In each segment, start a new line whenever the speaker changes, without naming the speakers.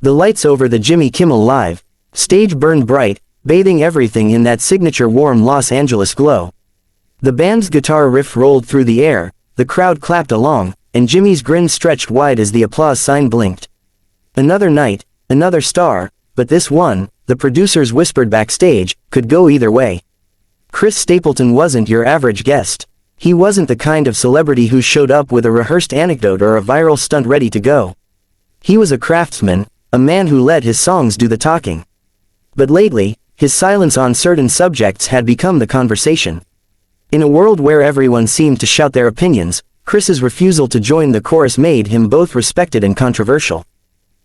The lights over the Jimmy Kimmel Live stage burned bright, bathing everything in that signature warm Los Angeles glow. The band's guitar riff rolled through the air, the crowd clapped along, and Jimmy's grin stretched wide as the applause sign blinked. Another night, another star, but this one, the producers whispered backstage, could go either way. Chris Stapleton wasn't your average guest. He wasn't the kind of celebrity who showed up with a rehearsed anecdote or a viral stunt ready to go. He was a craftsman, a man who let his songs do the talking. But lately, his silence on certain subjects had become the conversation. In a world where everyone seemed to shout their opinions, Chris's refusal to join the chorus made him both respected and controversial.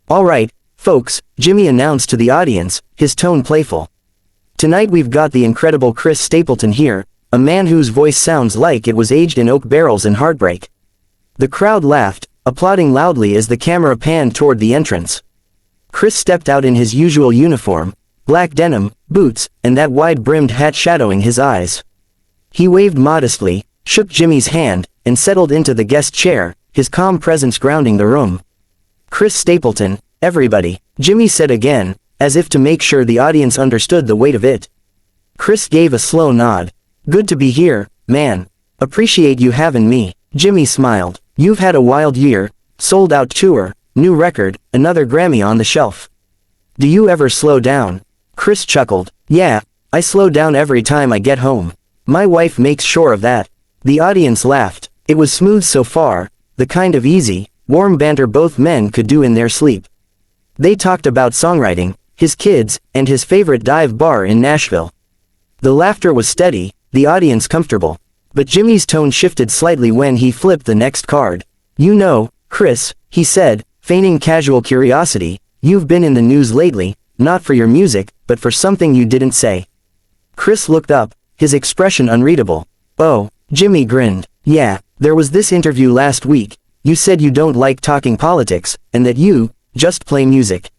"All right, folks," Jimmy announced to the audience, his tone playful. "Tonight we've got the incredible Chris Stapleton here, a man whose voice sounds like it was aged in oak barrels and heartbreak." The crowd laughed, applauding loudly as the camera panned toward the entrance. Chris stepped out in his usual uniform, black denim, boots, and that wide-brimmed hat shadowing his eyes. He waved modestly, shook Jimmy's hand, and settled into the guest chair, his calm presence grounding the room. "Chris Stapleton, everybody," Jimmy said again, as if to make sure the audience understood the weight of it. Chris gave a slow nod. "Good to be here, man. Appreciate you having me." Jimmy smiled. "You've had a wild year, sold-out tour, new record, another Grammy on the shelf. Do you ever slow down?" Chris chuckled. "Yeah, I slow down every time I get home. My wife makes sure of that." The audience laughed. It was smooth so far, the kind of easy, warm banter both men could do in their sleep. They talked about songwriting, his kids, and his favorite dive bar in Nashville. The laughter was steady, the audience comfortable. But Jimmy's tone shifted slightly when he flipped the next card. "You know, Chris," he said, feigning casual curiosity, "you've been in the news lately, not for your music, but for something you didn't say." Chris looked up, his expression unreadable. "Oh," Jimmy grinned. "Yeah, there was this interview last week. You said you don't like talking politics, and that you just play music."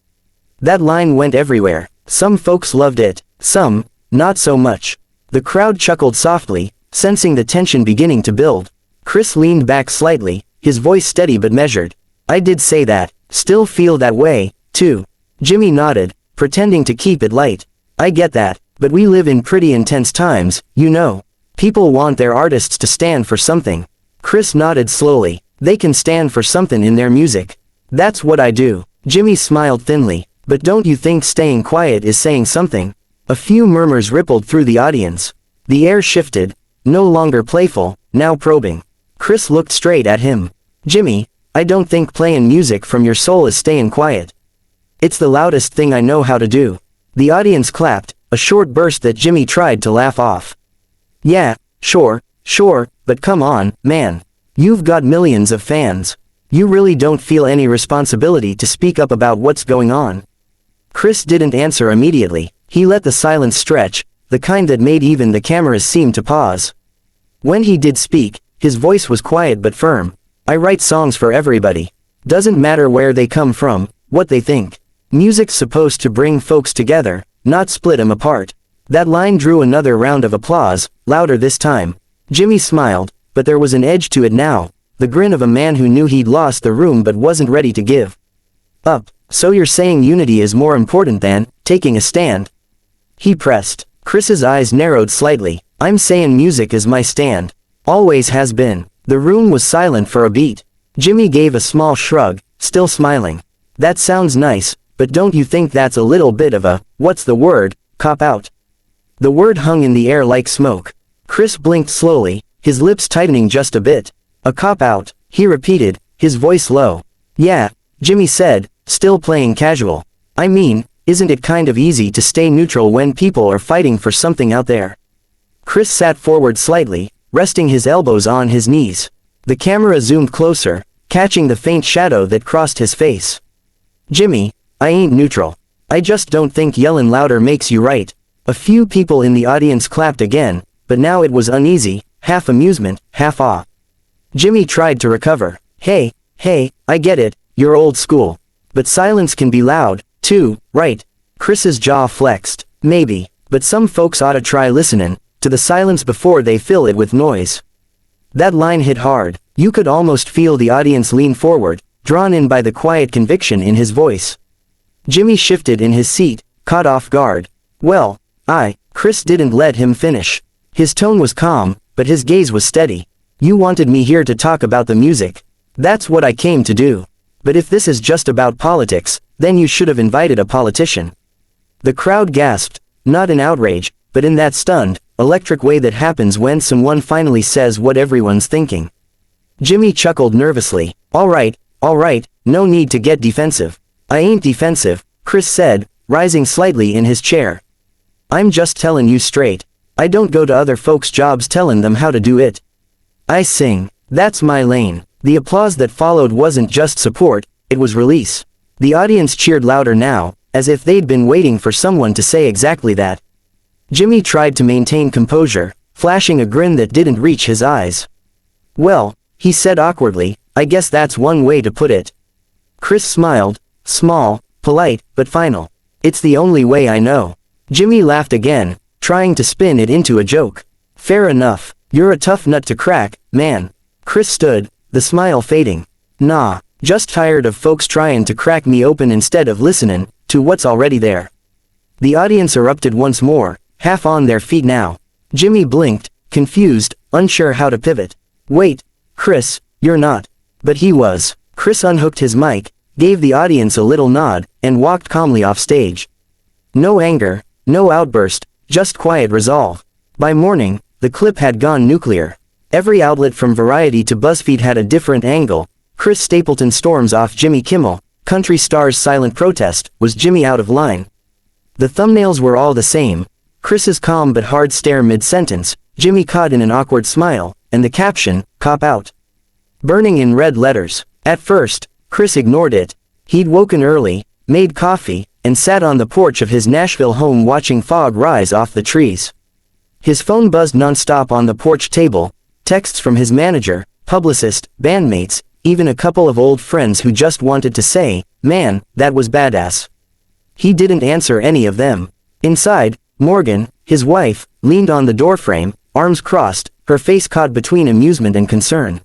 That line went everywhere. Some folks loved it, some, not so much. The crowd chuckled softly, sensing the tension beginning to build. Chris leaned back slightly, his voice steady but measured. "I did say that. Still feel that way, too." Jimmy nodded, pretending to keep it light. "I get that, but we live in pretty intense times, you know. People want their artists to stand for something." Chris nodded slowly. "They can stand for something in their music. That's what I do." Jimmy smiled thinly. "But don't you think staying quiet is saying something?" A few murmurs rippled through the audience. The air shifted, no longer playful, now probing. Chris looked straight at him. "Jimmy, I don't think playing music from your soul is staying quiet. It's the loudest thing I know how to do." The audience clapped, a short burst that Jimmy tried to laugh off. "Yeah, sure, but come on, man. You've got millions of fans. You really don't feel any responsibility to speak up about what's going on?" Chris didn't answer immediately. He let the silence stretch, the kind that made even the cameras seem to pause. When he did speak, his voice was quiet but firm. "I write songs for everybody. Doesn't matter where they come from, what they think. Music's supposed to bring folks together, not split them apart." That line drew another round of applause, louder this time. Jimmy smiled, but there was an edge to it now, the grin of a man who knew he'd lost the room but wasn't ready to give up. "So you're saying unity is more important than taking a stand?" He pressed. Chris's eyes narrowed slightly. "I'm saying music is my stand. Always has been." The room was silent for a beat. Jimmy gave a small shrug, still smiling. "That sounds nice, but don't you think that's a little bit of a, what's the word, cop-out?" The word hung in the air like smoke. Chris blinked slowly, his lips tightening just a bit. "A cop-out," he repeated, his voice low. "Yeah," Jimmy said, still playing casual. "I mean, isn't it kind of easy to stay neutral when people are fighting for something out there?" Chris sat forward slightly, resting his elbows on his knees. The camera zoomed closer, catching the faint shadow that crossed his face. "Jimmy, I ain't neutral. I just don't think yellin' louder makes you right." A few people in the audience clapped again, but now it was uneasy, half amusement, half awe. Jimmy tried to recover. Hey, I get it, you're old school. But silence can be loud, too, right?" Chris's jaw flexed. "Maybe, but some folks oughta try listening to the silence before they fill it with noise." That line hit hard. You could almost feel the audience lean forward, drawn in by the quiet conviction in his voice. Jimmy shifted in his seat, caught off guard. Well, Chris didn't let him finish. His tone was calm, but his gaze was steady. You wanted me here to talk about the music. That's what I came to do. But if this is just about politics, then you should have invited a politician. The crowd gasped, not in outrage, but in that stunned, electric way that happens when someone finally says what everyone's thinking. Jimmy chuckled nervously. All right, no need to get defensive. I ain't defensive, Chris said, rising slightly in his chair. I'm just telling you straight. I don't go to other folks' jobs telling them how to do it. I sing. That's my lane. The applause that followed wasn't just support, it was release. The audience cheered louder now, as if they'd been waiting for someone to say exactly that. Jimmy tried to maintain composure, flashing a grin that didn't reach his eyes. Well, he said awkwardly, I guess that's one way to put it. Chris smiled, small, polite, but final. It's the only way I know. Jimmy laughed again, trying to spin it into a joke. Fair enough. You're a tough nut to crack, man. Chris stood, the smile fading. Nah, just tired of folks trying to crack me open instead of listening to what's already there. The audience erupted once more, half on their feet now. Jimmy blinked, confused, unsure how to pivot. Wait, Chris, you're not. But he was. Chris unhooked his mic, gave the audience a little nod, and walked calmly off stage. No anger, no outburst, just quiet resolve. By morning, the clip had gone nuclear. Every outlet from Variety to BuzzFeed had a different angle. Chris Stapleton storms off Jimmy Kimmel, country star's silent protest, was Jimmy out of line? The thumbnails were all the same. Chris's calm but hard stare mid-sentence, Jimmy caught in an awkward smile, and the caption, cop out. Burning in red letters. At first, Chris ignored it. He'd woken early, made coffee, and sat on the porch of his Nashville home watching fog rise off the trees. His phone buzzed non-stop on the porch table, texts from his manager, publicist, bandmates, even a couple of old friends who just wanted to say, man, that was badass. He didn't answer any of them. Inside, Morgan, his wife, leaned on the doorframe, arms crossed, her face caught between amusement and concern.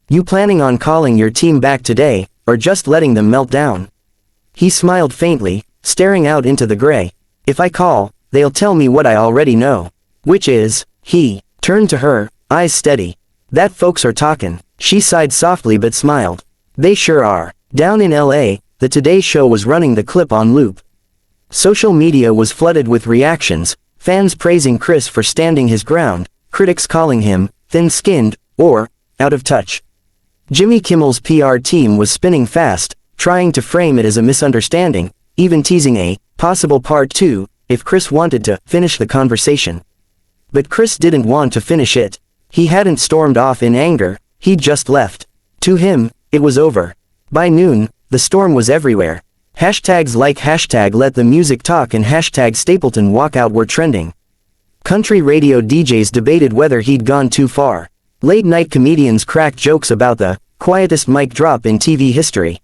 You planning on calling your team back today, or just letting them melt down? He smiled faintly, staring out into the gray. If I call, they'll tell me what I already know. Which is, he turned to her, eyes steady. That folks are talking. She sighed softly but smiled. They sure are. Down in LA, the Today Show was running the clip on loop. Social media was flooded with reactions, fans praising Chris for standing his ground, critics calling him thin-skinned or out of touch. Jimmy Kimmel's PR team was spinning fast, trying to frame it as a misunderstanding, even teasing a possible part 2 if Chris wanted to finish the conversation. But Chris didn't want to finish it. He hadn't stormed off in anger, he'd just left. To him, it was over. By noon, the storm was everywhere. Hashtags like hashtag let the music talk and hashtag Stapleton walkout were trending. Country radio DJs debated whether he'd gone too far. Late-night comedians cracked jokes about the quietest mic drop in TV history.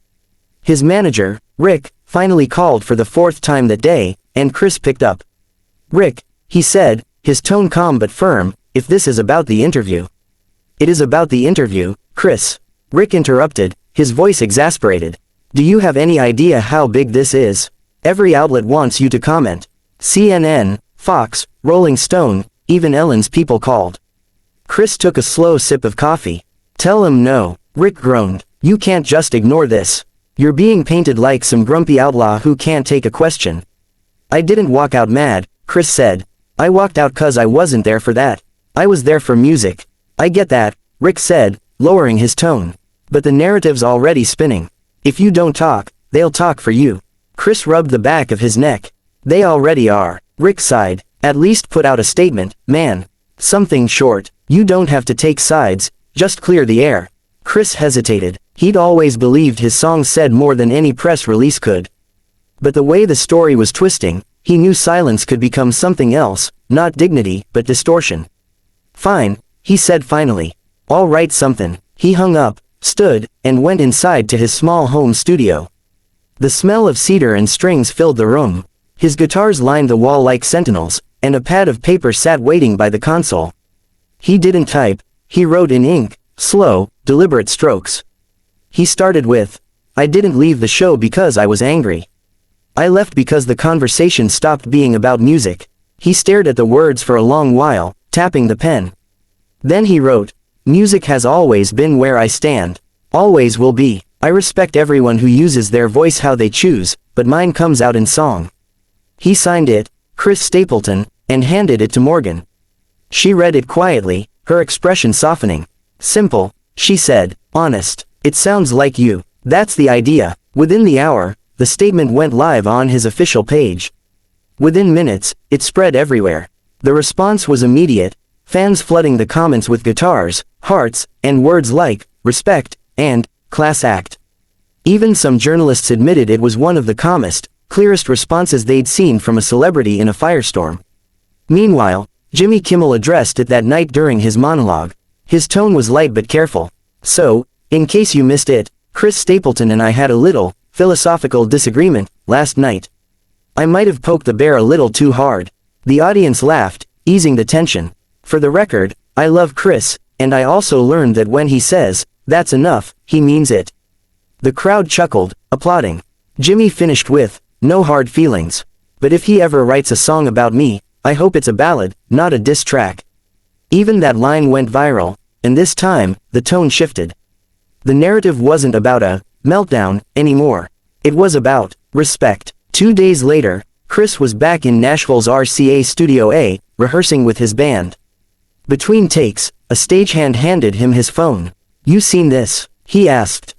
His manager, Rick, finally called for the 4th time that day, and Chris picked up. Rick, he said, his tone calm but firm, if this is about the interview. It is about the interview, Chris. Rick interrupted, his voice exasperated. Do you have any idea how big this is? Every outlet wants you to comment. CNN, Fox, Rolling Stone, even Ellen's people called. Chris took a slow sip of coffee. Tell him no, Rick groaned. You can't just ignore this. You're being painted like some grumpy outlaw who can't take a question. I didn't walk out mad, Chris said. I walked out 'cause I wasn't there for that. I was there for music. I get that, Rick said, lowering his tone. But the narrative's already spinning. If you don't talk, they'll talk for you. Chris rubbed the back of his neck. They already are. Rick sighed. At least put out a statement, man. Something short. You don't have to take sides, just clear the air. Chris hesitated. He'd always believed his songs said more than any press release could. But the way the story was twisting, he knew silence could become something else, not dignity, but distortion. Fine, he said finally. I'll write something. He hung up, stood, and went inside to his small home studio. The smell of cedar and strings filled the room. His guitars lined the wall like sentinels, and a pad of paper sat waiting by the console. He didn't type, he wrote in ink, slow, deliberate strokes. He started with, I didn't leave the show because I was angry. I left because the conversation stopped being about music. He stared at the words for a long while, tapping the pen. Then he wrote, "Music has always been where I stand. Always will be. I respect everyone who uses their voice how they choose, but mine comes out in song." He signed it, Chris Stapleton, and handed it to Morgan. She read it quietly, her expression softening. "Simple," she said, "honest. It sounds like you. That's the idea." Within the hour, the statement went live on his official page. Within minutes, it spread everywhere. The response was immediate, fans flooding the comments with guitars, hearts, and words like, "respect," and, "class act." Even some journalists admitted it was one of the calmest, clearest responses they'd seen from a celebrity in a firestorm. Meanwhile, Jimmy Kimmel addressed it that night during his monologue. His tone was light but careful. "So, in case you missed it, Chris Stapleton and I had a little, philosophical disagreement, last night. I might have poked the bear a little too hard." The audience laughed, easing the tension. "For the record, I love Chris, and I also learned that when he says, 'that's enough,' he means it." The crowd chuckled, applauding. Jimmy finished with, "No hard feelings. But if he ever writes a song about me, I hope it's a ballad, not a diss track." Even that line went viral, and this time, the tone shifted. The narrative wasn't about a meltdown anymore. It was about respect. 2 days later, Chris was back in Nashville's RCA Studio A, rehearsing with his band. Between takes, a stagehand handed him his phone. "You seen this?" he asked.